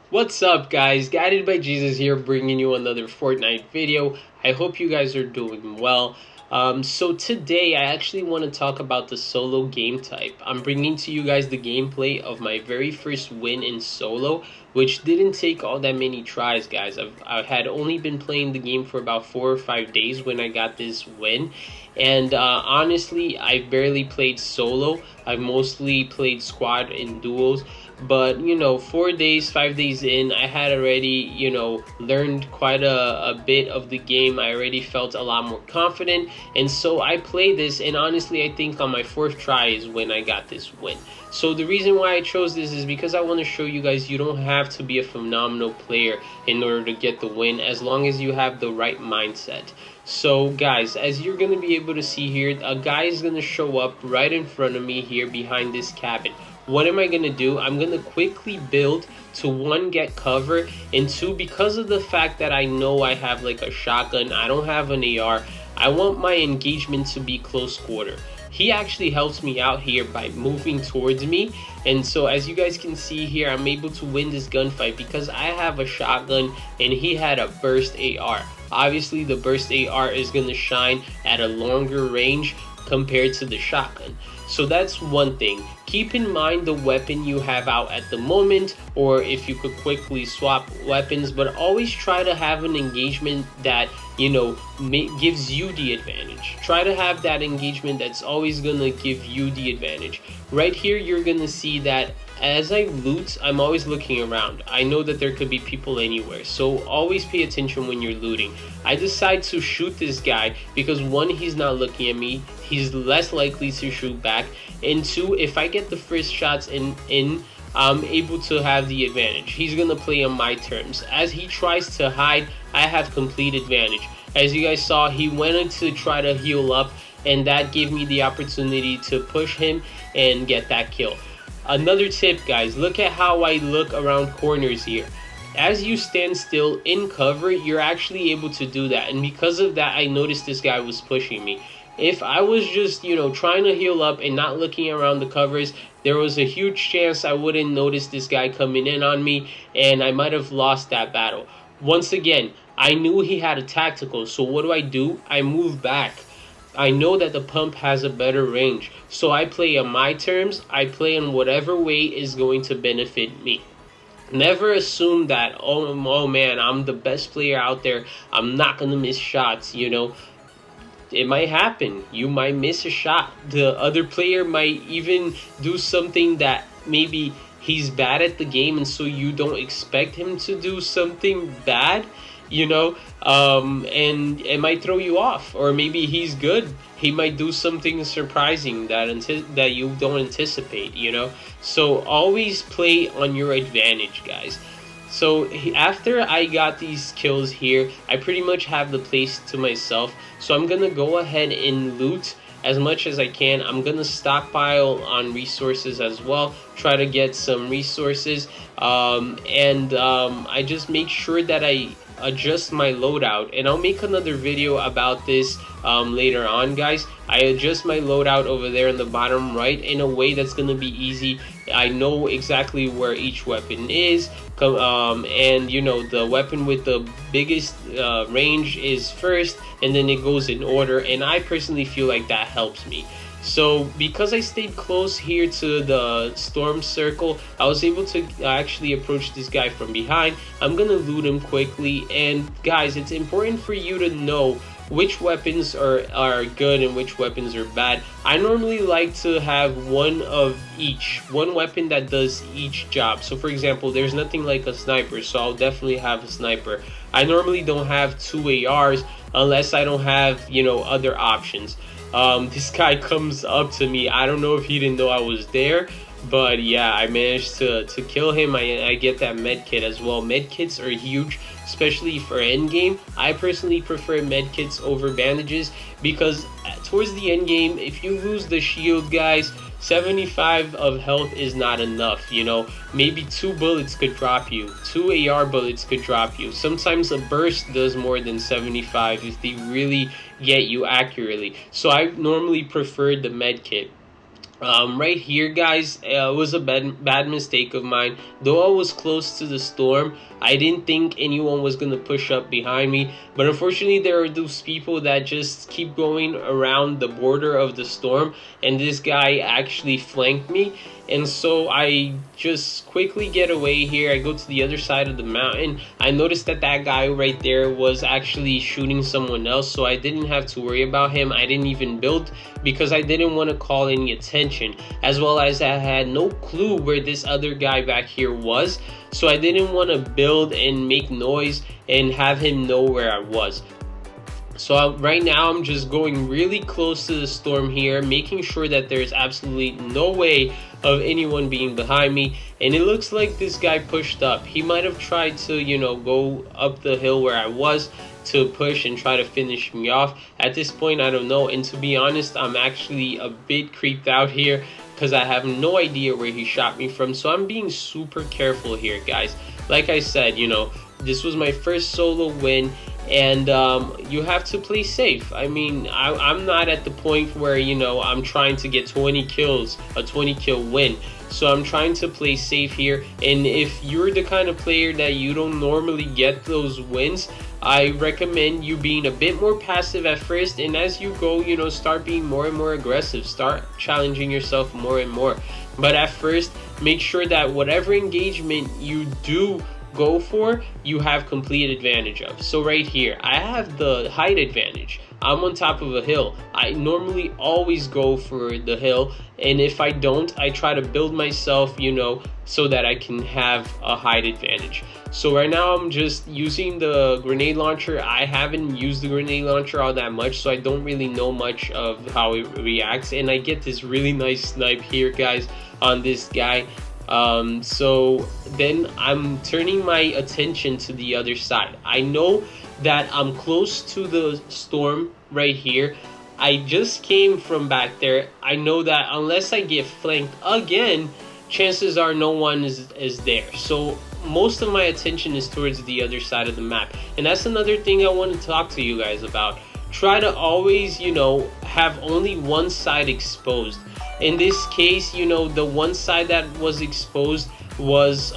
What's up, guys? Guided by Jesus here, bringing you another Fortnite video. I hope you guys are doing well. So today I actually want to talk about the solo game type. I'm bringing to you guys the gameplay of my very first win in solo, which didn't take all that many tries, guys. I had only been playing the game for about 4 or 5 days when I got this win. And honestly, I barely played solo. I've mostly played squad and duos. But 4 days, 5 days in, I had already learned quite a bit of the game. I already felt a lot more confident, and so I played this, and honestly I think on my 4th try is when I got this win. So the reason why I chose this is because I want to show you guys you don't have to be a phenomenal player in order to get the win, as long as you have the right mindset. So guys, as you're going to be able to see here, a guy is going to show up right in front of me here behind this cabin. What am I going to do? I'm going to quickly build to 1, get cover, and 2, because of the fact that I know I have like a shotgun, I don't have an AR, I want my engagement to be close quarter. He actually helps me out here by moving towards me, and so as you guys can see here, I'm able to win this gunfight because I have a shotgun and he had a burst AR. Obviously the burst AR is going to shine at a longer range compared to the shotgun. So that's one thing. Keep in mind the weapon you have out at the moment, or if you could quickly swap weapons, but always try to have an engagement that gives you the advantage. Try to have that engagement that's always gonna give you the advantage. Right here you're gonna see that as I loot, I'm always looking around. I know that there could be people anywhere, so always pay attention when you're looting. I decide to shoot this guy because 1, he's not looking at me, he's less likely to shoot back, and 2, if I get the first shots in, I'm able to have the advantage. He's gonna play on my terms. As he tries to hide, I have complete advantage. As you guys saw, he went in to try to heal up, and that gave me the opportunity to push him and get that kill. Another tip, guys, look at how I look around corners here. As you stand still in cover, you're actually able to do that, and because of that I noticed this guy was pushing me. If I was just trying to heal up and not looking around the covers, there was a huge chance I wouldn't notice this guy coming in on me, and I might have lost that battle. Once again, I knew he had a tactical, so what do? I move back. I know that the pump has a better range, so I play on my terms. I play in whatever way is going to benefit me. Never assume that, oh man, I'm the best player out there, I'm not gonna miss shots. It might happen. You might miss a shot. The other player might even do something that maybe he's bad at the game, and so you don't expect him to do something bad, and it might throw you off. Or maybe he's good. He might do something surprising that you don't anticipate, So always play on your advantage, guys. So after I got these kills here, I pretty much have the place to myself. So I'm going to go ahead and loot as much as I can. I'm going to stockpile on resources as well. Try to get some resources. I just make sure that I adjust my loadout. And I'll make another video about this later on, guys. I adjust my loadout over there in the bottom right in a way that's going to be easy. I know exactly where each weapon is, and the weapon with the biggest range is first, and then it goes in order, and I personally feel like that helps me. So because I stayed close here to the storm circle, I was able to actually approach this guy from behind. I'm gonna loot him quickly, and guys, it's important for you to know which weapons are good and which weapons are bad. I normally like to have one of each, one weapon that does each job. So for example, there's nothing like a sniper, so I'll definitely have a sniper. I normally don't have 2 ARs unless I don't have other options. This guy comes up to me. I don't know if he didn't know I was there, but yeah, I managed to kill him. I get that med kit as well. Med kits are huge, especially for endgame. I personally prefer med kits over bandages because towards the end game, if you lose the shield, guys, 75 of health is not enough. Maybe 2 bullets could drop you, 2 AR bullets could drop you. Sometimes a burst does more than 75 if they really get you accurately. So I normally prefer the med kit. Right here, guys, it was a bad mistake of mine. Though I was close to the storm, I didn't think anyone was gonna push up behind me. But unfortunately, there are those people that just keep going around the border of the storm, and this guy actually flanked me. And so I just quickly get away here. I go to the other side of the mountain. I noticed that that guy right there was actually shooting someone else, so I didn't have to worry about him. I didn't even build because I didn't want to call any attention, as well as I had no clue where this other guy back here was. So I didn't want to build and make noise and have him know where I was. So right now I'm just going really close to the storm here, making sure that there's absolutely no way of anyone being behind me. And it looks like this guy pushed up. He might have tried to, go up the hill where I was to push and try to finish me off. At this point, I don't know. And to be honest, I'm actually a bit creeped out here because I have no idea where he shot me from. So I'm being super careful here, guys. Like I said, this was my first solo win, and you have to play safe. I mean, I'm not at the point where, I'm trying to get 20 kills, a 20 kill win. So I'm trying to play safe here. And if you're the kind of player that you don't normally get those wins, I recommend you being a bit more passive at first, and as you go, start being more and more aggressive, start challenging yourself more and more. But at first, make sure that whatever engagement you do go for, you have complete advantage of. So right here, I have the height advantage. I'm on top of a hill. I normally always go for the hill, and if I don't, I try to build myself, so that I can have a height advantage. So right now I'm just using the grenade launcher. I haven't used the grenade launcher all that much, so I don't really know much of how it reacts, and I get this really nice snipe here, guys, on this guy. So then I'm turning my attention to the other side. I know that I'm close to the storm right here. I just came from back there. I know that unless I get flanked again, chances are no one is there. So most of my attention is towards the other side of the map. And that's another thing I want to talk to you guys about. Try to always, have only one side exposed. In this case, the one side that was exposed was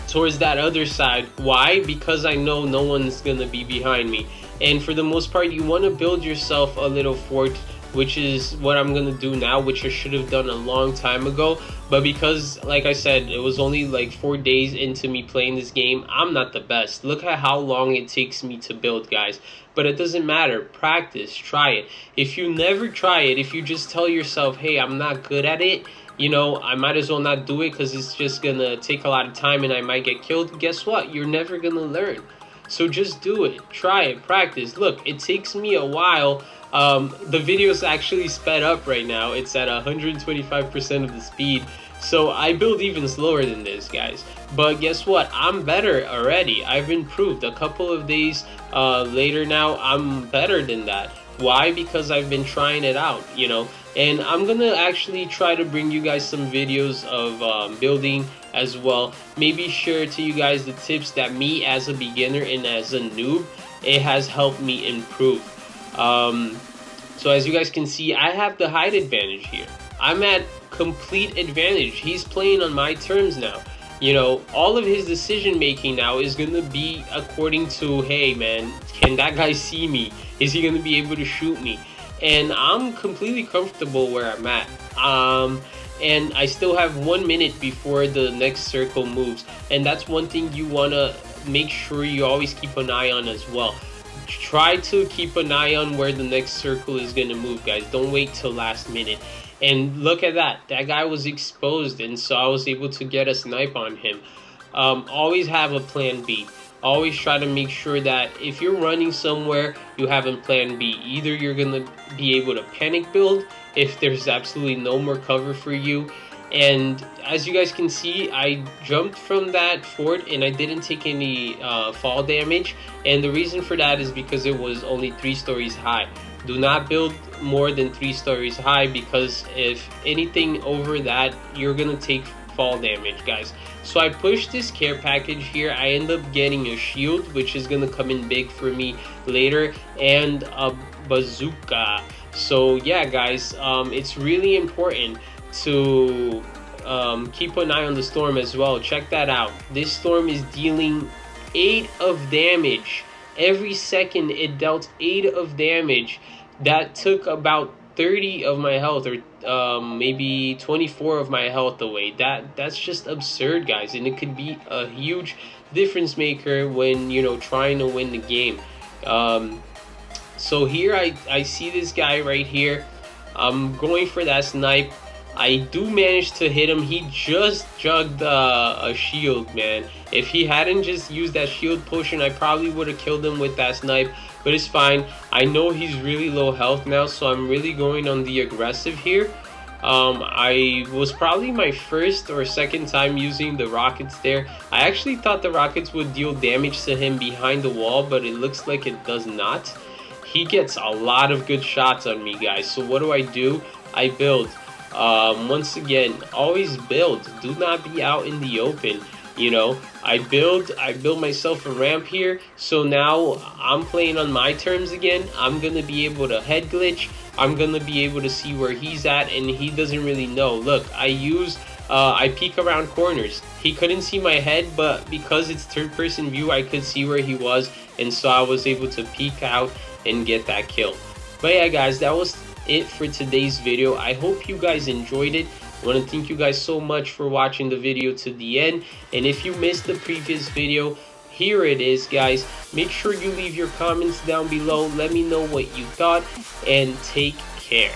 towards that other side. Why? Because I know no one's gonna be behind me. And for the most part, you want to build yourself a little fort, which is what I'm gonna do now, which I should have done a long time ago. But because, like I said, it was only like 4 days into me playing this game, I'm not the best. Look at how long it takes me to build, guys. But it doesn't matter. Practice, try it. If you never try it, if you just tell yourself, hey, I'm not good at it, I might as well not do it because it's just gonna take a lot of time and I might get killed. Guess what? You're never gonna learn. So just do it, try it, practice. Look, it takes me a while. The video is actually sped up right now. It's at 125% of the speed. So I build even slower than this, guys. But guess what? I'm better already. I've improved. A couple of days later now, I'm better than that. Why? Because I've been trying it out, And I'm gonna actually try to bring you guys some videos of building as well. Maybe share to you guys the tips that me as a beginner and as a noob, it has helped me improve. So as you guys can see, I have the height advantage here. I'm at complete advantage. He's playing on my terms now. All of his decision making now is gonna be according to, hey man, can that guy see me? Is he gonna be able to shoot me? And I'm completely comfortable where I'm at. And I still have 1 minute before the next circle moves. And that's one thing you wanna make sure you always keep an eye on as well. Try to keep an eye on where the next circle is gonna move, guys. Don't wait till last minute. And look at that. That guy was exposed, and so I was able to get a snipe on him. Always have a plan B. Always try to make sure that if you're running somewhere, you have a plan B. Either you're going to be able to panic build if there's absolutely no more cover for you. And as you guys can see, I jumped from that fort and I didn't take any fall damage. And the reason for that is because it was only 3 stories high. Do not build more than 3 stories high, because if anything over that, you're gonna take fall damage, guys. So I pushed this care package here. I end up getting a shield, which is gonna come in big for me later, and a bazooka. So yeah, guys, it's really important to keep an eye on the storm as well. Check that out. This storm is dealing 8 of damage. Every second it dealt 8 of damage. That took about 30 of my health, or maybe 24 of my health away. That's just absurd, guys, and it could be a huge difference maker when, you know, trying to win the game. So here I see this guy right here. I'm going for that snipe. I do manage to hit him. He just jugged a shield, man. If he hadn't just used that shield potion, I probably would have killed him with that snipe. But it's fine. I know he's really low health now, so I'm really going on the aggressive here. I was probably my first or second time using the rockets there. I actually thought the rockets would deal damage to him behind the wall, but it looks like it does not. He gets a lot of good shots on me, guys. So what do? I build. Once again, always build. Do not be out in the open. You know, I build myself a ramp here. So now I'm playing on my terms again. I'm gonna be able to head glitch. I'm gonna be able to see where he's at, and he doesn't really know. Look, I peek around corners. He couldn't see my head, but because it's third-person view, I could see where he was, and so I was able to peek out and get that kill. But yeah, guys, that was it for today's video. I hope you guys enjoyed it. I want to thank you guys so much for watching the video to the end. And if you missed the previous video, here it is, guys. Make sure you leave your comments down below. Let me know what you thought, and take care.